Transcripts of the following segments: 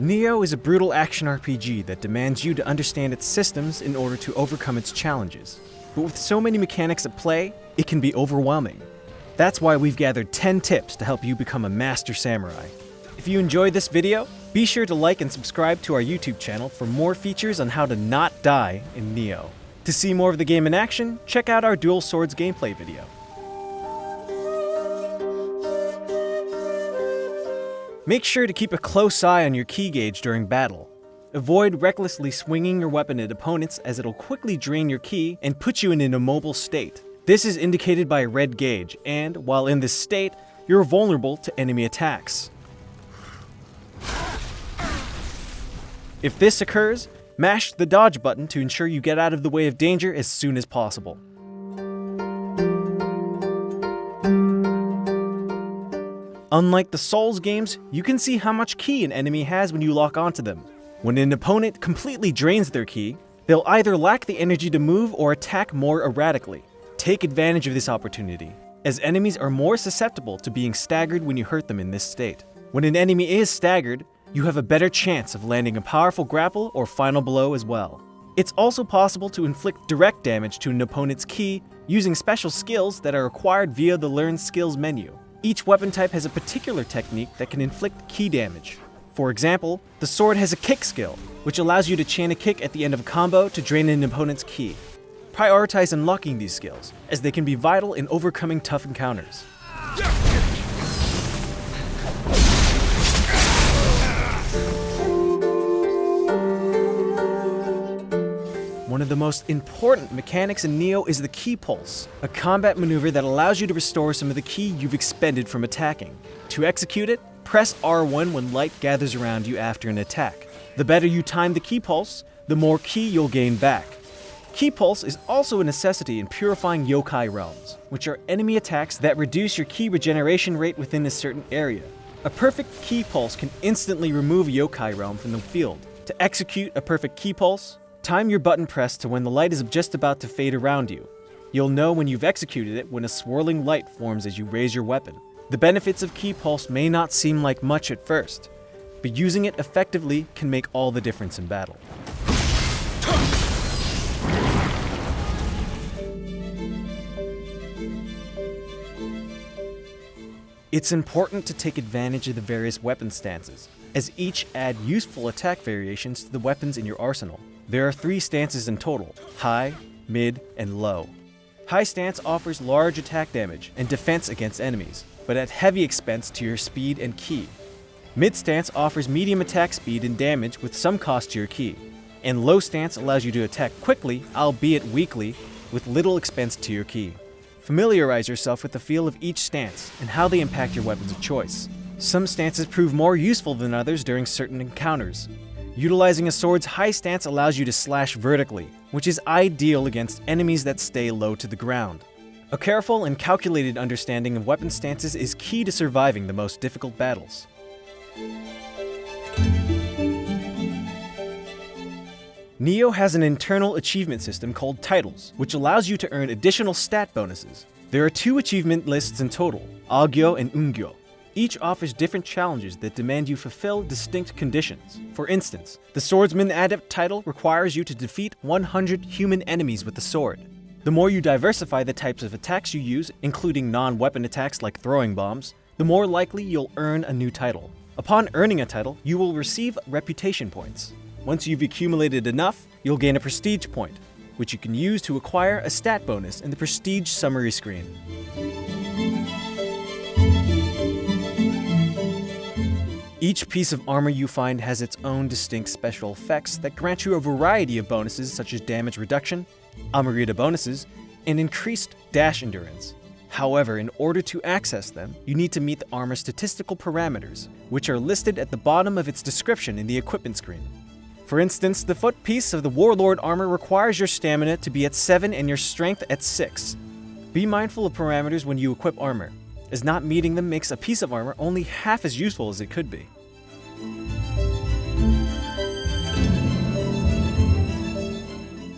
Nioh is a brutal action RPG that demands you to understand its systems in order to overcome its challenges. But with so many mechanics at play, it can be overwhelming. That's why we've gathered 10 tips to help you become a master samurai. If you enjoyed this video, be sure to like and subscribe to our YouTube channel for more features on how to not die in Nioh. To see more of the game in action, check out our Dual Swords gameplay video. Make sure to keep a close eye on your ki gauge during battle. Avoid recklessly swinging your weapon at opponents as it'll quickly drain your ki and put you in an immobile state. This is indicated by a red gauge, and while in this state, you're vulnerable to enemy attacks. If this occurs, mash the dodge button to ensure you get out of the way of danger as soon as possible. Unlike the Souls games, you can see how much ki an enemy has when you lock onto them. When an opponent completely drains their ki, they'll either lack the energy to move or attack more erratically. Take advantage of this opportunity, as enemies are more susceptible to being staggered when you hurt them in this state. When an enemy is staggered, you have a better chance of landing a powerful grapple or final blow as well. It's also possible to inflict direct damage to an opponent's ki using special skills that are acquired via the Learn Skills menu. Each weapon type has a particular technique that can inflict ki damage. For example, the sword has a kick skill, which allows you to chain a kick at the end of a combo to drain an opponent's ki. Prioritize unlocking these skills, as they can be vital in overcoming tough encounters. One of the most important mechanics in Nioh is the ki pulse, a combat maneuver that allows you to restore some of the ki you've expended from attacking. To execute it, press R1 when light gathers around you after an attack. The better you time the ki pulse, the more ki you'll gain back. Ki pulse is also a necessity in purifying yokai realms, which are enemy attacks that reduce your ki regeneration rate within a certain area. A perfect ki pulse can instantly remove a yokai realm from the field. To execute a perfect ki pulse, time your button press to when the light is just about to fade around you. You'll know when you've executed it when a swirling light forms as you raise your weapon. The benefits of ki pulse may not seem like much at first, but using it effectively can make all the difference in battle. It's important to take advantage of the various weapon stances, as each add useful attack variations to the weapons in your arsenal. There are 3 stances in total: high, mid, and low. High stance offers large attack damage and defense against enemies, but at heavy expense to your speed and ki. Mid stance offers medium attack speed and damage with some cost to your ki. And low stance allows you to attack quickly, albeit weakly, with little expense to your ki. Familiarize yourself with the feel of each stance and how they impact your weapons of choice. Some stances prove more useful than others during certain encounters. Utilizing a sword's high stance allows you to slash vertically, which is ideal against enemies that stay low to the ground. A careful and calculated understanding of weapon stances is key to surviving the most difficult battles. Nioh has an internal achievement system called titles, which allows you to earn additional stat bonuses. There are 2 achievement lists in total, Agyo and Ungyo. Each offers different challenges that demand you fulfill distinct conditions. For instance, the Swordsman Adept title requires you to defeat 100 human enemies with the sword. The more you diversify the types of attacks you use, including non-weapon attacks like throwing bombs, the more likely you'll earn a new title. Upon earning a title, you will receive reputation points. Once you've accumulated enough, you'll gain a prestige point, which you can use to acquire a stat bonus in the prestige summary screen. Each piece of armor you find has its own distinct special effects that grant you a variety of bonuses such as damage reduction, Amarita bonuses, and increased dash endurance. However, in order to access them, you need to meet the armor's statistical parameters, which are listed at the bottom of its description in the equipment screen. For instance, the foot piece of the Warlord armor requires your stamina to be at 7 and your strength at 6. Be mindful of parameters when you equip armor, as not meeting them makes a piece of armor only half as useful as it could be.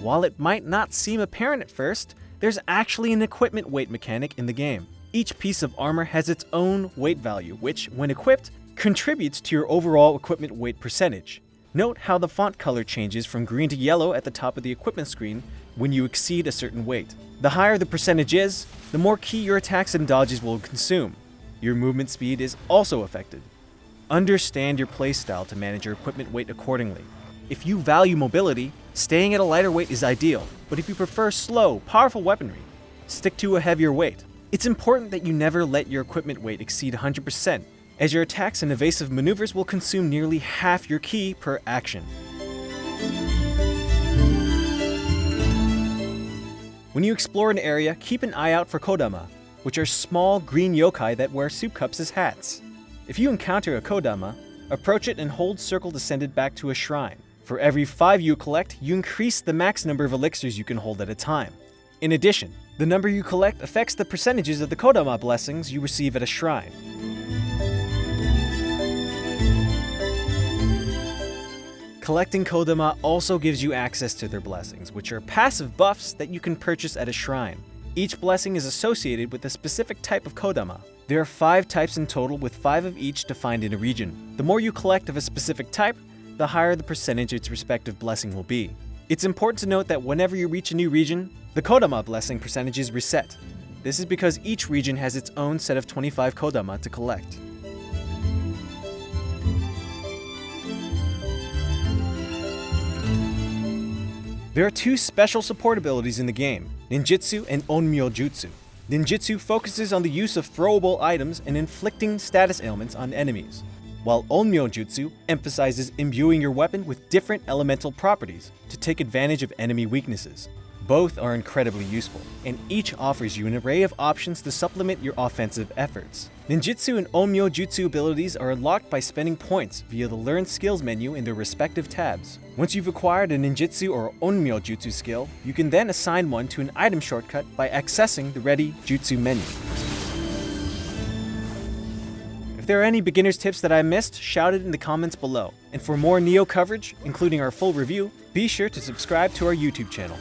While it might not seem apparent at first, there's actually an equipment weight mechanic in the game. Each piece of armor has its own weight value, which, when equipped, contributes to your overall equipment weight percentage. Note how the font color changes from green to yellow at the top of the equipment screen when you exceed a certain weight. The higher the percentage is, the more ki your attacks and dodges will consume. Your movement speed is also affected. Understand your playstyle to manage your equipment weight accordingly. If you value mobility, staying at a lighter weight is ideal, but if you prefer slow, powerful weaponry, stick to a heavier weight. It's important that you never let your equipment weight exceed 100%, as your attacks and evasive maneuvers will consume nearly half your ki per action. When you explore an area, keep an eye out for kodama, which are small green yokai that wear soup cups as hats. If you encounter a kodama, approach it and hold circle to send it back to a shrine. For every 5 you collect, you increase the max number of elixirs you can hold at a time. In addition, the number you collect affects the percentages of the kodama blessings you receive at a shrine. Collecting kodama also gives you access to their blessings, which are passive buffs that you can purchase at a shrine. Each blessing is associated with a specific type of kodama. There are 5 types in total, with 5 of each defined in a region. The more you collect of a specific type, the higher the percentage its respective blessing will be. It's important to note that whenever you reach a new region, the kodama blessing percentage is reset. This is because each region has its own set of 25 kodama to collect. There are 2 special support abilities in the game, Ninjutsu and Onmyo Jutsu. Ninjutsu focuses on the use of throwable items and inflicting status ailments on enemies, while Onmyo Jutsu emphasizes imbuing your weapon with different elemental properties to take advantage of enemy weaknesses. Both are incredibly useful, and each offers you an array of options to supplement your offensive efforts. Ninjutsu and Onmyo Jutsu abilities are unlocked by spending points via the Learn Skills menu in their respective tabs. Once you've acquired a Ninjutsu or Onmyo Jutsu skill, you can then assign one to an item shortcut by accessing the Ready Jutsu menu. If there are any beginner's tips that I missed, shout it in the comments below. And for more Nioh coverage, including our full review, be sure to subscribe to our YouTube channel.